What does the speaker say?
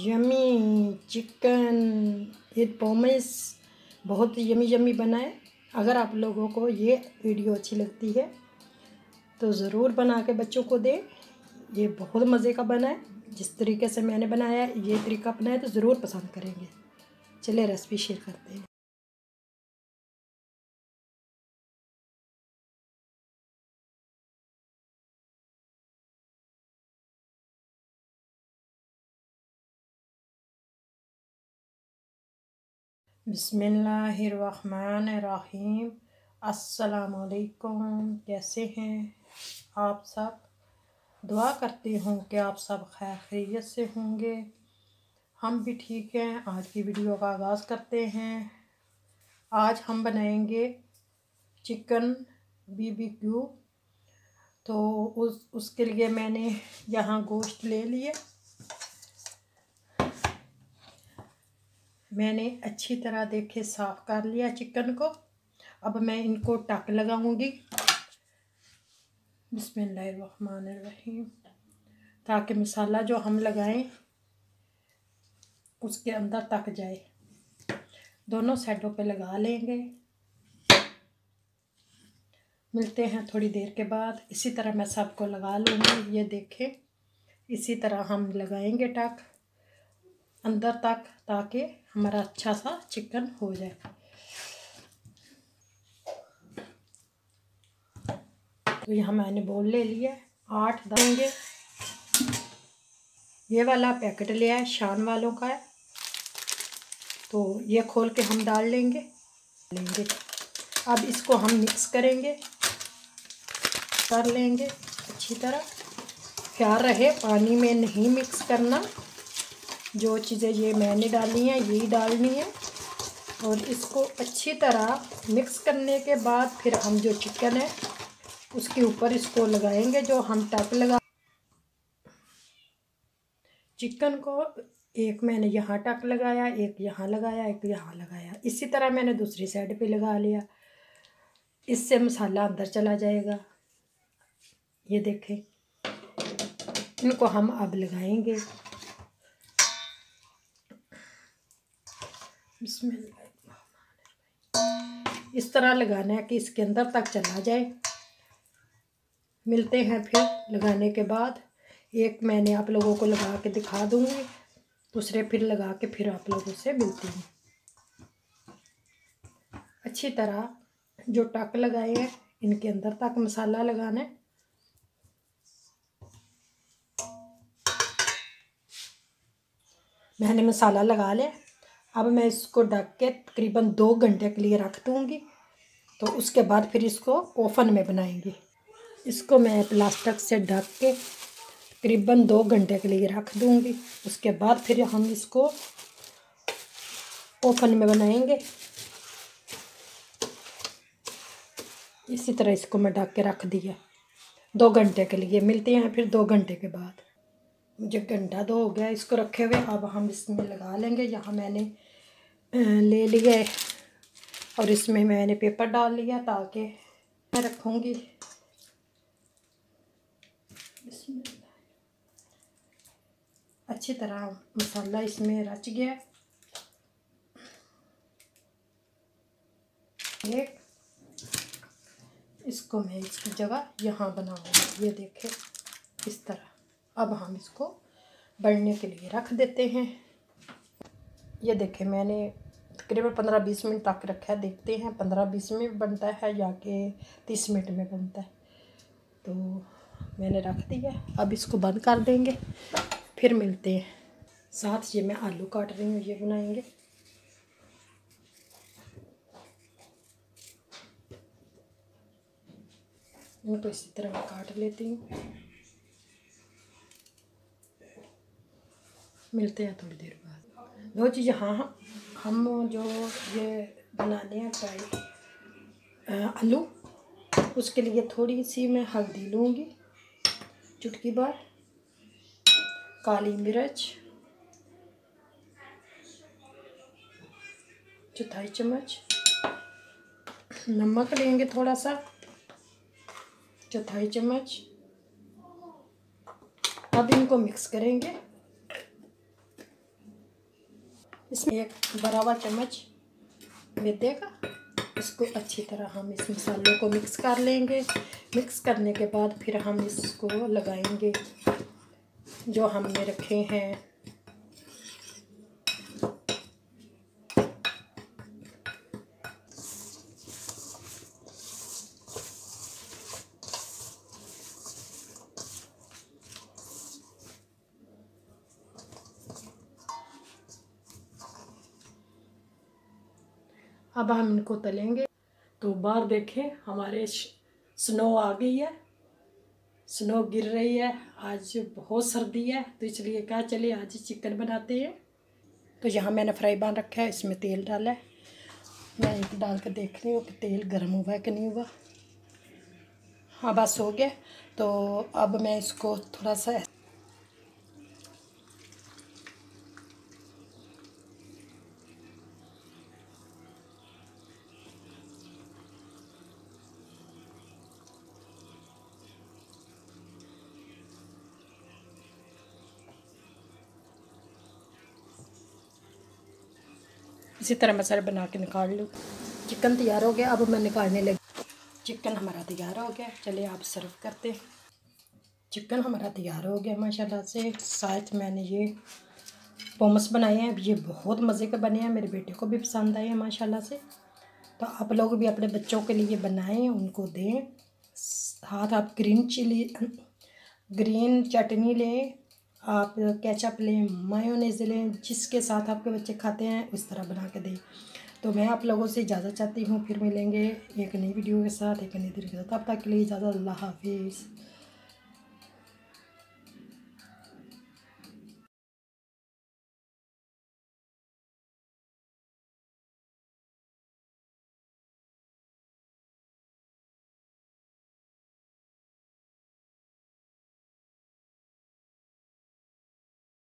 Yummy chicken with pomace बहुत yummy yummy बना है। अगर आप लोगों को ये वीडियो अच्छी लगती है तो ज़रूर बना के बच्चों को दें। ये बहुत मज़े का बना है। जिस तरीके से मैंने बनाया है ये तरीका अपनाए तो ज़रूर पसंद करेंगे। चलिए रेसिपी शेयर करते हैं। बिस्मिल्लाहिर्रहमानिर्रहीम। अस्सलामुअलैकुम। कैसे हैं आप सब? दुआ करती हूँ कि आप सब खैर खैरियत से होंगे। हम भी ठीक हैं। आज की वीडियो का आगाज़ करते हैं। आज हम बनाएंगे चिकन BBQ। तो उसके लिए मैंने यहाँ गोश्त ले लिए। मैंने अच्छी तरह देखे साफ़ कर लिया चिकन को। अब मैं इनको टक लगाऊंगी बिस्मिल्लाहिर्रहमानिर्रहीम, ताकि मसाला जो हम लगाएं उसके अंदर तक जाए। दोनों साइडों पे लगा लेंगे। मिलते हैं थोड़ी देर के बाद। इसी तरह मैं सबको लगा लूँगी। ये देखें, इसी तरह हम लगाएंगे टक अंदर तक, ताकि हमारा अच्छा सा चिकन हो जाए। तो यहाँ मैंने बोल ले लिया 8 देंगे। ये वाला पैकेट लिया है, शान वालों का है। तो ये खोल के हम डाल लेंगे। अब इसको हम मिक्स करेंगे, कर लेंगे अच्छी तरह। ख्याल रहे पानी में नहीं मिक्स करना। जो चीज़ें ये मैंने डाली हैं यही डालनी है। और इसको अच्छी तरह मिक्स करने के बाद फिर हम जो चिकन है उसके ऊपर इसको लगाएंगे। जो हम टक लगा चिकन को, एक मैंने यहाँ टक लगाया, एक यहाँ लगाया, एक यहाँ लगाया। इसी तरह मैंने दूसरी साइड पे लगा लिया। इससे मसाला अंदर चला जाएगा। ये देखें, इनको हम अब लगाएंगे। इस तरह लगाना है कि इसके अंदर तक चला जाए। मिलते हैं फिर लगाने के बाद। एक मैंने आप लोगों को लगा के दिखा दूंगी, दूसरे फिर लगा के फिर आप लोगों से मिलती हूँ। अच्छी तरह जो टक लगाए हैं इनके अंदर तक मसाला लगाना है। मैंने मसाला लगा लिया। अब मैं इसको ढक के तकरीबन 2 घंटे के लिए रख दूँगी। तो उसके बाद फिर इसको ओवन में बनाएंगे। इसको मैं प्लास्टिक से ढक के तकरीबन 2 घंटे के लिए रख दूँगी। उसके बाद फिर हम इसको ओवन में बनाएंगे। इसी तरह इसको मैं ढक के रख दिया 2 घंटे के लिए। मिलते हैं फिर 2 घंटे के बाद। मुझे घंटा 2 हो गया इसको रखे हुए। अब हम इसमें लगा लेंगे। यहाँ मैंने ले लिए और इसमें मैंने पेपर डाल लिया ताकि मैं रखूँगी। अच्छी तरह मसाला इसमें रच गया। एक इसको मैं इसकी जगह यहाँ बनाऊँगी। ये देखें इस तरह। अब हम इसको बढ़ने के लिए रख देते हैं। ये देखें मैंने तकरीबन 15-20 मिनट तक रखा है। देखते हैं 15-20 मिनट बनता है या कि 30 मिनट में बनता है। तो मैंने रख दिया। अब इसको बंद कर देंगे, फिर मिलते हैं। साथ ये मैं आलू काट रही हूँ, ये बनाएंगे। इनको इसी तरह मैं काट लेती हूँ। मिलते हैं थोड़ी देर बाद। 2 चीज़ हाँ, हम जो ये बनाने हैं फ्राई आलू, उसके लिए थोड़ी सी मैं हल्दी लूँगी, चुटकी भर काली मिर्च, 1/4 चम्मच नमक लेंगे, थोड़ा सा 1/4 चम्मच। अब इनको मिक्स करेंगे। इसमें एक बड़ा हुआ चम्मच मैदे का। इसको अच्छी तरह हम इस मसाले को मिक्स कर लेंगे। मिक्स करने के बाद फिर हम इसको लगाएंगे जो हमने रखे हैं अब हम इनको तलेंगे। तो बाहर देखें हमारे स्नो आ गई है, स्नो गिर रही है। आज बहुत सर्दी है तो इसलिए क्या चलिए आज चिकन बनाते हैं। तो यहाँ मैंने फ्राई पैन रखा है, इसमें तेल डाला है। मैं एक डाल कर देख रही हूँ कि तेल गर्म हुआ है कि नहीं हुआ। हाँ बस हो गया। तो अब मैं इसको थोड़ा सा इसी तरह मसाला बना के निकाल लूँ। चिकन तैयार हो गया, अब मैं निकालने लगी। चिकन हमारा तैयार हो गया, चलिए आप सर्व करते हैं। चिकन हमारा तैयार हो गया माशाल्लाह से। साथ मैंने ये पोमस बनाए हैं, ये बहुत मज़े के बने हैं, मेरे बेटे को भी पसंद आए हैं माशाल्लाह से। तो आप लोग भी अपने बच्चों के लिए बनाएं, उनको दें। साथ आप ग्रीन चटनी लें, आप केचप लें, मायोनीज लें, जिसके साथ आपके बच्चे खाते हैं उस तरह बना के दें। तो मैं आप लोगों से इजाज़त चाहती हूँ, फिर मिलेंगे एक नई वीडियो के साथ, एक नई दिन के साथ। तब तक के लिए इजाज़त, अल्लाह हाफिज़।